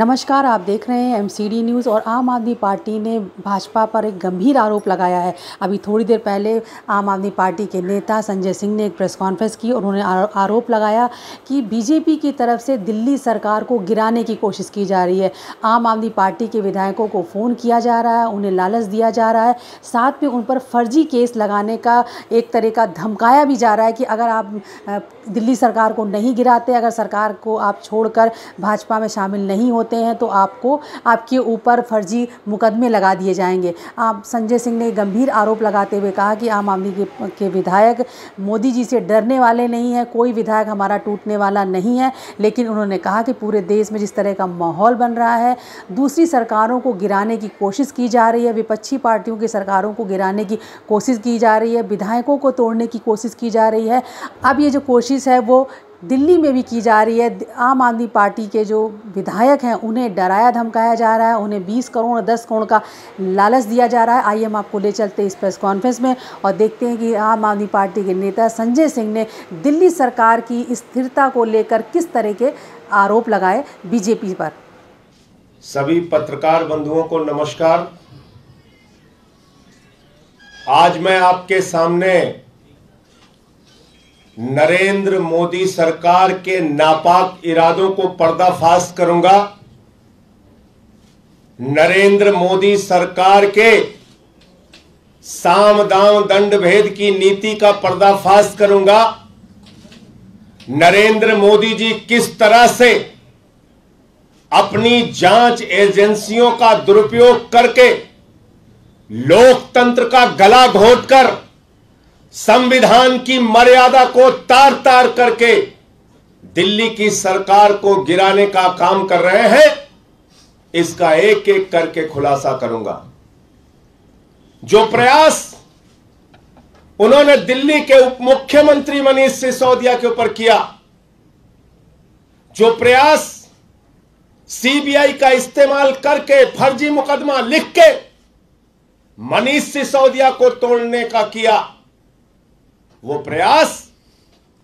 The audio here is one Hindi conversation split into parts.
नमस्कार, आप देख रहे हैं एमसीडी न्यूज़। और आम आदमी पार्टी ने भाजपा पर एक गंभीर आरोप लगाया है। अभी थोड़ी देर पहले आम आदमी पार्टी के नेता संजय सिंह ने एक प्रेस कॉन्फ्रेंस की और उन्होंने आरोप लगाया कि बीजेपी की तरफ से दिल्ली सरकार को गिराने की कोशिश की जा रही है। आम आदमी पार्टी के विधायकों को फ़ोन किया जा रहा है, उन्हें लालच दिया जा रहा है, साथ में उन पर फर्जी केस लगाने का एक तरह का धमकाया भी जा रहा है कि अगर आप दिल्ली सरकार को नहीं गिराते, अगर सरकार को आप छोड़कर भाजपा में शामिल नहीं होते हैं तो आपके ऊपर फर्जी मुकदमे लगा दिए जाएंगे। आप संजय सिंह ने गंभीर आरोप लगाते हुए कहा कि आम आदमी के विधायक मोदी जी से डरने वाले नहीं हैं, कोई विधायक हमारा टूटने वाला नहीं है। लेकिन उन्होंने कहा कि पूरे देश में जिस तरह का माहौल बन रहा है, दूसरी सरकारों को गिराने की कोशिश की जा रही है, विपक्षी पार्टियों की सरकारों को गिराने की कोशिश की जा रही है, विधायकों को तोड़ने की कोशिश की जा रही है। अब ये जो कोशिश है वो दिल्ली में भी की जा रही है। आम आदमी पार्टी के जो विधायक हैं उन्हें डराया धमकाया जा रहा है, उन्हें 20 करोड़ 10 करोड़ का लालच दिया जा रहा है। आइए हम आपको ले चलते हैं इस प्रेस कॉन्फ्रेंस में और देखते हैं कि आम आदमी पार्टी के नेता संजय सिंह ने दिल्ली सरकार की स्थिरता को लेकर किस तरह के आरोप लगाए बीजेपी पर। सभी पत्रकार बंधुओं को नमस्कार। आज मैं आपके सामने नरेंद्र मोदी सरकार के नापाक इरादों को पर्दाफाश करूंगा। नरेंद्र मोदी सरकार के साम दाम दंड भेद की नीति का पर्दाफाश करूंगा। नरेंद्र मोदी जी किस तरह से अपनी जांच एजेंसियों का दुरुपयोग करके लोकतंत्र का गला घोंटकर संविधान की मर्यादा को तार तार करके दिल्ली की सरकार को गिराने का काम कर रहे हैं, इसका एक एक करके खुलासा करूंगा। जो प्रयास उन्होंने दिल्ली के उप मुख्यमंत्री मनीष सिसोदिया के ऊपर किया, जो प्रयास सीबीआई का इस्तेमाल करके फर्जी मुकदमा लिख के मनीष सिसोदिया को तोड़ने का किया, वो प्रयास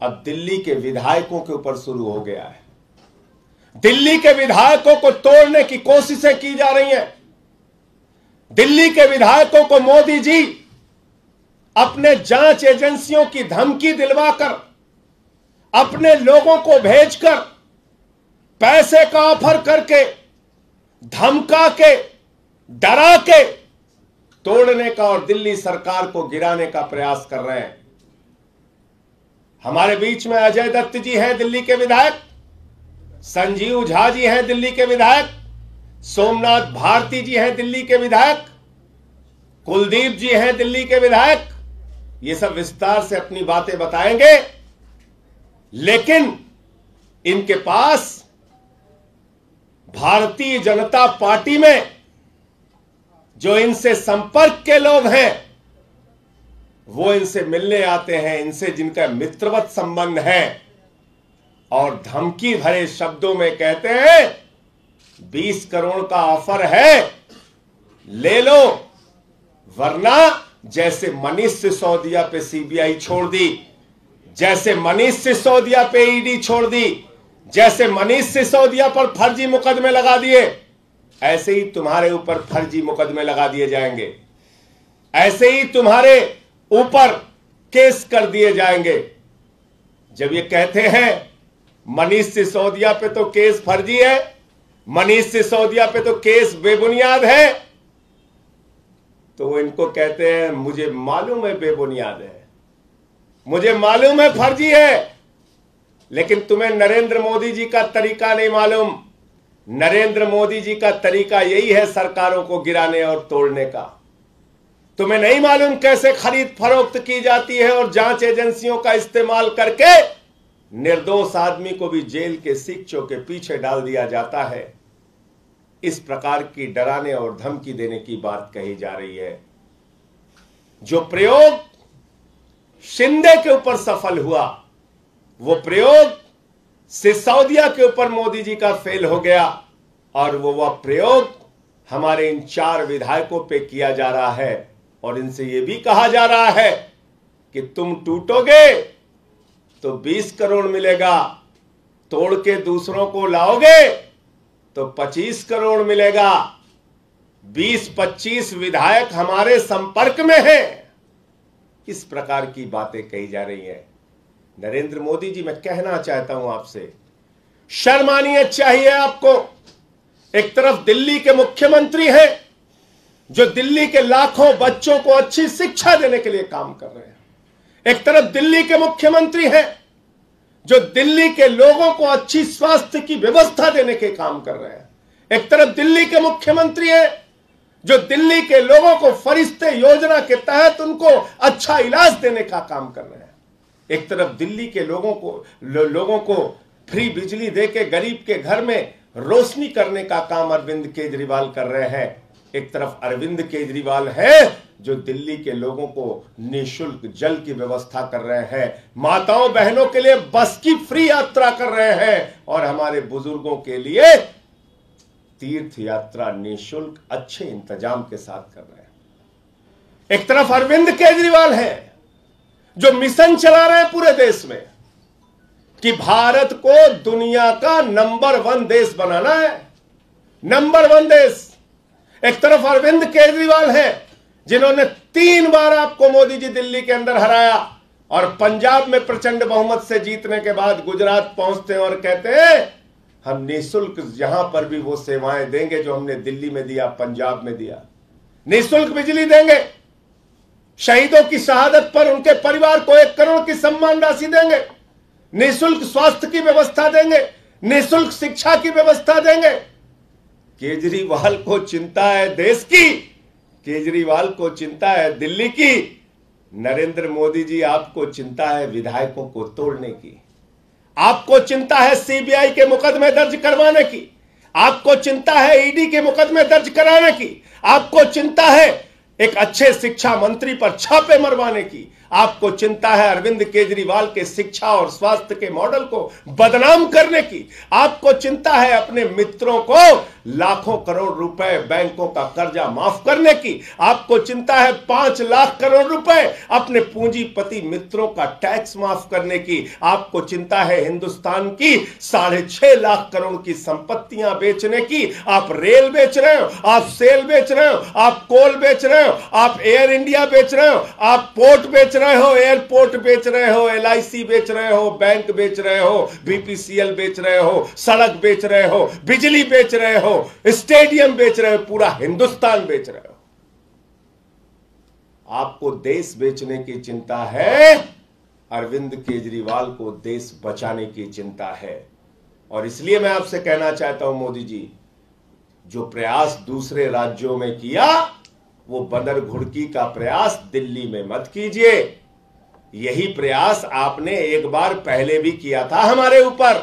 अब दिल्ली के विधायकों के ऊपर शुरू हो गया है। दिल्ली के विधायकों को तोड़ने की कोशिशें की जा रही हैं। दिल्ली के विधायकों को मोदी जी अपने जांच एजेंसियों की धमकी दिलवाकर, अपने लोगों को भेजकर, पैसे का ऑफर करके, धमका के, डरा के तोड़ने का और दिल्ली सरकार को गिराने का प्रयास कर रहे हैं। हमारे बीच में अजय दत्त जी हैं दिल्ली के विधायक, संजीव झा जी हैं दिल्ली के विधायक, सोमनाथ भारती जी हैं दिल्ली के विधायक, कुलदीप जी हैं दिल्ली के विधायक। ये सब विस्तार से अपनी बातें बताएंगे, लेकिन इनके पास भारतीय जनता पार्टी में जो इनसे संपर्क के लोग हैं वो इनसे मिलने आते हैं, इनसे जिनका मित्रवत संबंध है, और धमकी भरे शब्दों में कहते हैं 20 करोड़ का ऑफर है, ले लो, वरना जैसे मनीष सिसोदिया पे सीबीआई छोड़ दी, जैसे मनीष सिसोदिया पे ईडी छोड़ दी, जैसे मनीष सिसोदिया पर फर्जी मुकदमे लगा दिए, ऐसे ही तुम्हारे ऊपर फर्जी मुकदमे लगा दिए जाएंगे, ऐसे ही तुम्हारे ऊपर केस कर दिए जाएंगे। जब ये कहते हैं मनीष सिसोदिया पे तो केस फर्जी है, मनीष सिसोदिया पे तो केस बेबुनियाद है, तो वो इनको कहते हैं मुझे मालूम है बेबुनियाद है, मुझे मालूम है फर्जी है, लेकिन तुम्हें नरेंद्र मोदी जी का तरीका नहीं मालूम। नरेंद्र मोदी जी का तरीका यही है सरकारों को गिराने और तोड़ने का। तुम्हें नहीं मालूम कैसे खरीद फरोख्त की जाती है और जांच एजेंसियों का इस्तेमाल करके निर्दोष आदमी को भी जेल के शिक्षों के पीछे डाल दिया जाता है। इस प्रकार की डराने और धमकी देने की बात कही जा रही है। जो प्रयोग शिंदे के ऊपर सफल हुआ, वो प्रयोग सिसोदिया के ऊपर मोदी जी का फेल हो गया, और वह प्रयोग हमारे इन 4 विधायकों पे किया जा रहा है। और इनसे यह भी कहा जा रहा है कि तुम टूटोगे तो 20 करोड़ मिलेगा, तोड़ के दूसरों को लाओगे तो 25 करोड़ मिलेगा। 20-25 विधायक हमारे संपर्क में हैं। किस प्रकार की बातें कही जा रही हैं। नरेंद्र मोदी जी, मैं कहना चाहता हूं आपसे, शर्म आनी चाहिए आपको। एक तरफ दिल्ली के मुख्यमंत्री हैं जो दिल्ली के लाखों बच्चों को अच्छी शिक्षा देने के लिए काम कर रहे हैं। एक तरफ दिल्ली के मुख्यमंत्री हैं जो दिल्ली के लोगों को अच्छी स्वास्थ्य की व्यवस्था देने के काम कर रहे हैं। एक तरफ दिल्ली के मुख्यमंत्री हैं जो दिल्ली के लोगों को फरिश्ते योजना के तहत उनको अच्छा इलाज देने का काम कर रहे हैं। एक तरफ दिल्ली के लोगों को फ्री बिजली देके गरीब के घर में रोशनी करने का काम अरविंद केजरीवाल कर रहे हैं। एक तरफ अरविंद केजरीवाल है जो दिल्ली के लोगों को निःशुल्क जल की व्यवस्था कर रहे हैं, माताओं बहनों के लिए बस की फ्री यात्रा कर रहे हैं और हमारे बुजुर्गों के लिए तीर्थ यात्रा निःशुल्क अच्छे इंतजाम के साथ कर रहे हैं। एक तरफ अरविंद केजरीवाल है जो मिशन चला रहे हैं पूरे देश में कि भारत को दुनिया का नंबर 1 देश बनाना है, नंबर 1 देश। एक तरफ अरविंद केजरीवाल है जिन्होंने 3 बार आपको मोदी जी दिल्ली के अंदर हराया और पंजाब में प्रचंड बहुमत से जीतने के बाद गुजरात पहुंचते हैं और कहते हैं हम निःशुल्क यहां पर भी वो सेवाएं देंगे जो हमने दिल्ली में दिया, पंजाब में दिया। निःशुल्क बिजली देंगे, शहीदों की शहादत पर उनके परिवार को 1 करोड़ की सम्मान राशि देंगे, निःशुल्क स्वास्थ्य की व्यवस्था देंगे, निःशुल्क शिक्षा की व्यवस्था देंगे। केजरीवाल को चिंता है देश की, केजरीवाल को चिंता है दिल्ली की। नरेंद्र मोदी जी, आपको चिंता है विधायकों को तोड़ने की, आपको चिंता है सीबीआई के मुकदमे दर्ज करवाने की, आपको चिंता है ईडी के मुकदमे दर्ज कराने की, आपको चिंता है एक अच्छे शिक्षा मंत्री पर छापे मरवाने की, आपको चिंता है अरविंद केजरीवाल के शिक्षा और स्वास्थ्य के मॉडल को बदनाम करने की, आपको चिंता है अपने मित्रों को लाखों करोड़ रुपए बैंकों का कर्जा माफ करने की, आपको चिंता है 5 लाख करोड़ रुपए अपने पूंजीपति मित्रों का टैक्स माफ करने की, आपको चिंता है हिंदुस्तान की 6.5 लाख करोड़ की संपत्तियां बेचने की। आप रेल बेच रहे हो, आप सेल बेच रहे हो, आप कोल बेच रहे हो, आप एयर इंडिया बेच रहे हो, आप पोर्ट बेच रहे हो, एयरपोर्ट बेच रहे हो, LIC बेच रहे हो, बैंक बेच रहे हो, BPCL बेच रहे हो, सड़क बेच रहे हो, बिजली बेच रहे हो, स्टेडियम बेच रहे हो, पूरा हिंदुस्तान बेच रहे हो। आपको देश बेचने की चिंता है, अरविंद केजरीवाल को देश बचाने की चिंता है। और इसलिए मैं आपसे कहना चाहता हूं मोदी जी, जो प्रयास दूसरे राज्यों में किया वो बंदर घुड़की का प्रयास दिल्ली में मत कीजिए। यही प्रयास आपने एक बार पहले भी किया था हमारे ऊपर।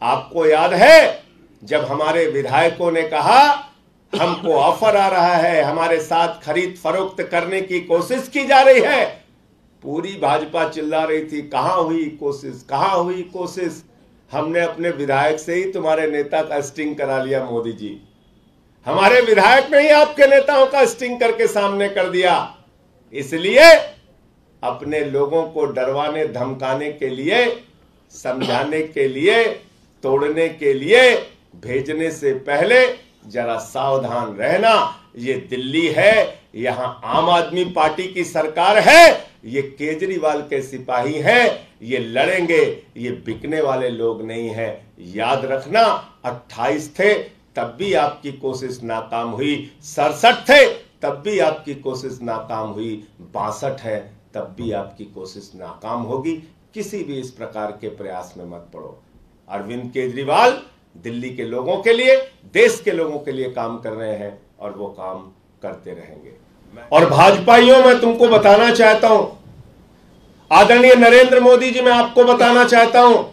आपको याद है जब हमारे विधायकों ने कहा हमको ऑफर आ रहा है, हमारे साथ खरीद फरोख्त करने की कोशिश की जा रही है, पूरी भाजपा चिल्ला रही थी कहां हुई कोशिश, कहां हुई कोशिश। हमने अपने विधायक से ही तुम्हारे नेता का स्टिंग करा लिया मोदी जी, हमारे विधायक ने ही आपके नेताओं का स्टिंग करके सामने कर दिया। इसलिए अपने लोगों को डरवाने धमकाने के लिए, समझाने के लिए, तोड़ने के लिए भेजने से पहले जरा सावधान रहना। ये दिल्ली है, यहां आम आदमी पार्टी की सरकार है, ये केजरीवाल के सिपाही हैं, ये लड़ेंगे, ये बिकने वाले लोग नहीं हैं। याद रखना 28 थे तब भी आपकी कोशिश नाकाम हुई, 67 थे तब भी आपकी कोशिश नाकाम हुई, 62 है तब भी आपकी कोशिश नाकाम होगी। किसी भी इस प्रकार के प्रयास में मत पड़ो। अरविंद केजरीवाल दिल्ली के लोगों के लिए, देश के लोगों के लिए काम कर रहे हैं और वो काम करते रहेंगे। और भाजपाइयों, मैं तुमको बताना चाहता हूं, आदरणीय नरेंद्र मोदी जी, मैं आपको बताना चाहता हूं,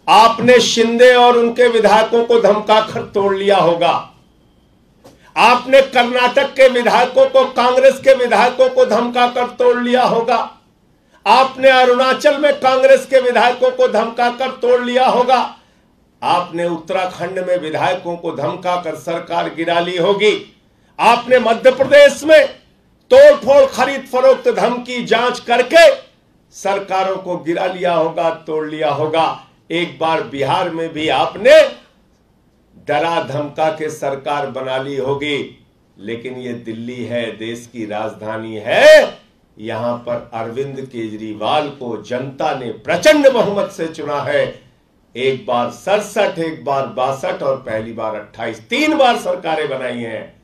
आपने शिंदे और उनके विधायकों को धमकाकर तोड़ लिया होगा। आपने कर्नाटक के विधायकों को, कांग्रेस के विधायकों को धमकाकर तोड़ लिया होगा। आपने अरुणाचल में कांग्रेस के विधायकों को धमकाकर तोड़ लिया होगा। आपने उत्तराखंड में विधायकों को धमकाकर सरकार गिरा ली होगी। आपने मध्य प्रदेश में तोड़फोड़, खरीद फरोख्त, धमकी, जांच करके सरकारों को गिरा लिया होगा, तोड़ लिया होगा। एक बार बिहार में भी आपने डरा धमका के सरकार बना ली होगी, लेकिन ये दिल्ली है, देश की राजधानी है। यहां पर अरविंद केजरीवाल को जनता ने प्रचंड बहुमत से चुना है। एक बार 67, एक बार 62 और पहली बार 28, 3 बार सरकारें बनाई हैं।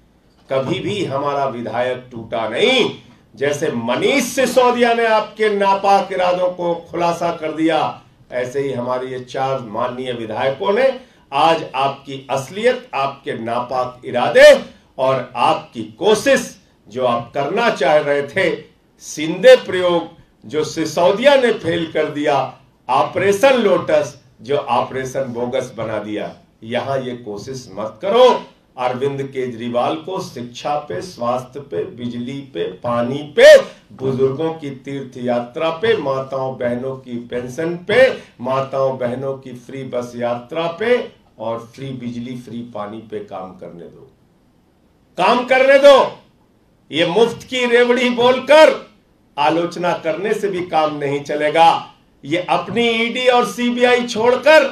कभी भी हमारा विधायक टूटा नहीं। जैसे मनीष सिसोदिया ने आपके नापाक इरादों को खुलासा कर दिया, ऐसे ही हमारे ये 4 माननीय विधायकों ने आज आपकी असलियत, आपके नापाक इरादे और आपकी कोशिश जो आप करना चाह रहे थे, सिंधे प्रयोग जो सिसोदिया ने फेल कर दिया, ऑपरेशन लोटस जो ऑपरेशन बोगस बना दिया, यहां ये कोशिश मत करो। अरविंद केजरीवाल को शिक्षा पे, स्वास्थ्य पे, बिजली पे, पानी पे, बुजुर्गों की तीर्थ यात्रा पे, माताओं बहनों की पेंशन पे, माताओं बहनों की फ्री बस यात्रा पे और फ्री बिजली, फ्री पानी पे काम करने दो, काम करने दो। ये मुफ्त की रेवड़ी बोलकर आलोचना करने से भी काम नहीं चलेगा। ये अपनी ईडी और सीबीआई छोड़कर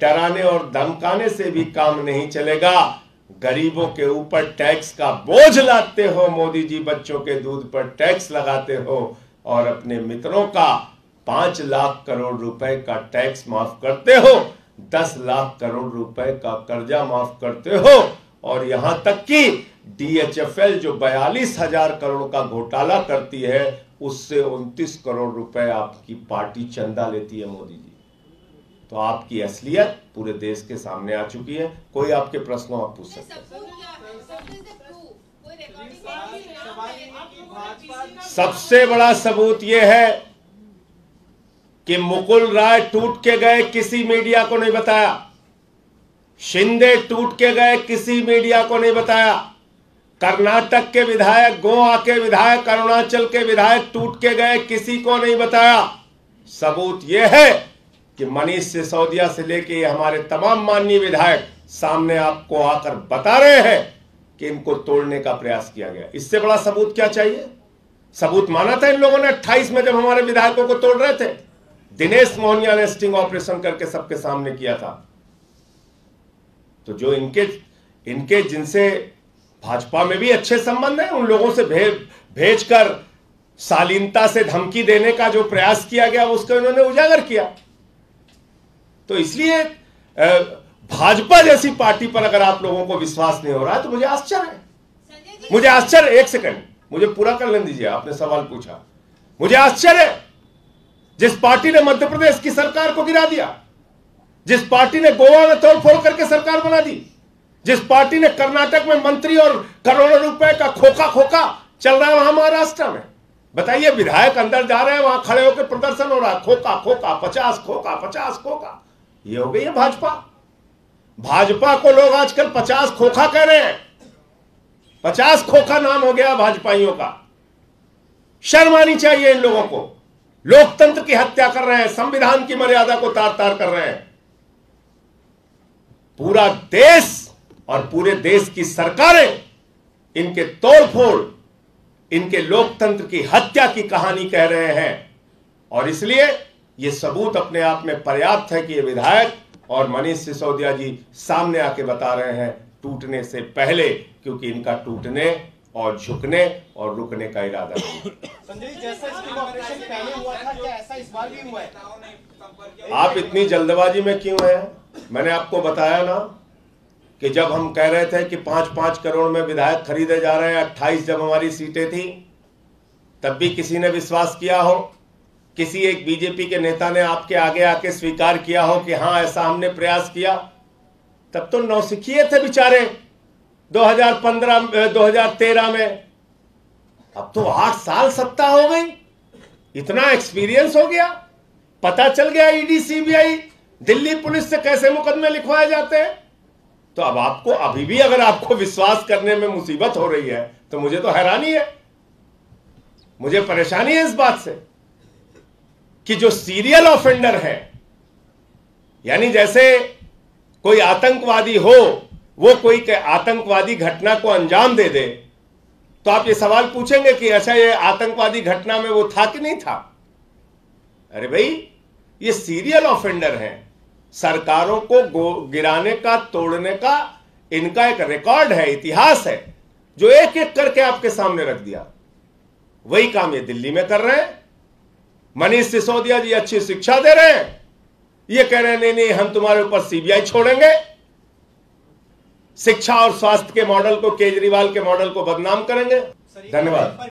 डराने और धमकाने से भी काम नहीं चलेगा। गरीबों के ऊपर टैक्स का बोझ लाते हो मोदी जी, बच्चों के दूध पर टैक्स लगाते हो और अपने मित्रों का 5 लाख करोड़ रुपए का टैक्स माफ करते हो, 10 लाख करोड़ रुपए का कर्जा माफ करते हो और यहां तक कि DHFL जो 42,000 करोड़ का घोटाला करती है, उससे 29 करोड़ रुपए आपकी पार्टी चंदा लेती है मोदी जी। तो आपकी असलियत पूरे देश के सामने आ चुकी है। कोई आपके प्रश्नों आप पूछ सकते हैं। सबसे बड़ा सबूत यह है कि मुकुल राय टूट के गए, किसी मीडिया को नहीं बताया। शिंदे टूट के गए, किसी मीडिया को नहीं बताया। कर्नाटक के विधायक, गोवा के विधायक, अरुणाचल के विधायक टूट के गए, किसी को नहीं बताया। सबूत यह है कि मनीष सिसोदिया से लेके हमारे तमाम माननीय विधायक सामने आपको आकर बता रहे हैं कि इनको तोड़ने का प्रयास किया गया। इससे बड़ा सबूत क्या चाहिए? सबूत माना था इन लोगों ने 28 में जब हमारे विधायकों को तोड़ रहे थे। दिनेश मोहनिया ने स्टिंग ऑपरेशन करके सबके सामने किया था। तो जो इनके जिनसे भाजपा में भी अच्छे संबंध हैं, उन लोगों से भेजकर शालीनता से धमकी देने का जो प्रयास किया गया उसको इन्होंने उजागर किया। तो इसलिए भाजपा जैसी पार्टी पर अगर आप लोगों को विश्वास नहीं हो रहा है तो मुझे आश्चर्य है। मुझे आश्चर्य, एक सेकंड मुझे पूरा कर लेने दीजिए। आपने सवाल पूछा, मुझे आश्चर्य है जिस पार्टी ने मध्य प्रदेश की सरकार को गिरा दिया, जिस पार्टी ने गोवा में तोड़फोड़ करके सरकार बना दी, जिस पार्टी ने कर्नाटक में मंत्री और करोड़ों रुपए का खोखा चल रहा है वहां महाराष्ट्र में। बताइए, विधायक अंदर जा रहे हैं, वहां खड़े होकर प्रदर्शन हो रहा है, खोखा 50 खोखा। ये हो गई है भाजपा। भाजपा को लोग आजकल 50 खोखा कह रहे हैं। 50 खोखा नाम हो गया भाजपाइयों का। शर्म आनी चाहिए इन लोगों को। लोकतंत्र की हत्या कर रहे हैं, संविधान की मर्यादा को तार-तार कर रहे हैं। पूरा देश और पूरे देश की सरकारें इनके तोड़फोड़, इनके लोकतंत्र की हत्या की कहानी कह रहे हैं। और इसलिए यह सबूत अपने आप में पर्याप्त है कि ये विधायक और मनीष सिसोदिया जी सामने आके बता रहे हैं टूटने से पहले, क्योंकि इनका टूटने और झुकने और रुकने का इरादा नहीं। संजय, जैसा स्टिंग ऑपरेशन पहले हुआ था, क्या ऐसा इस बार भी हुआ है? आप इतनी जल्दबाजी में क्यों हैं? मैंने आपको बताया ना कि जब हम कह रहे थे कि 5-5 करोड़ में विधायक खरीदे जा रहे हैं, 28 जब हमारी सीटें थी, तब भी किसी ने विश्वास किया हो? किसी एक बीजेपी के नेता ने आपके आगे आके स्वीकार किया हो कि हां ऐसा हमने प्रयास किया? तब तो नौसिखिए थे बेचारे 2013 में। अब तो 8 साल सत्ता हो गई, इतना एक्सपीरियंस हो गया, पता चल गया ईडी सीबीआई दिल्ली पुलिस से कैसे मुकदमे लिखवाए जाते हैं। तो अब आपको अभी भी अगर आपको विश्वास करने में मुसीबत हो रही है तो मुझे तो हैरानी है, मुझे परेशानी है इस बात से कि जो सीरियल ऑफेंडर है, यानी जैसे कोई आतंकवादी हो, वो कोई आतंकवादी घटना को अंजाम दे दे, तो आप ये सवाल पूछेंगे कि अच्छा ये आतंकवादी घटना में वो था कि नहीं था? अरे भाई, ये सीरियल ऑफेंडर हैं, सरकारों को गिराने का, तोड़ने का इनका एक रिकॉर्ड है, इतिहास है, जो एक एक करके आपके सामने रख दिया। वही काम ये दिल्ली में कर रहे हैं। मनीष सिसोदिया जी अच्छी शिक्षा दे रहे हैं, ये कह रहे हैं नहीं नहीं हम तुम्हारे ऊपर सीबीआई छोड़ेंगे। शिक्षा और स्वास्थ्य के मॉडल को, केजरीवाल के मॉडल को बदनाम करेंगे। धन्यवाद।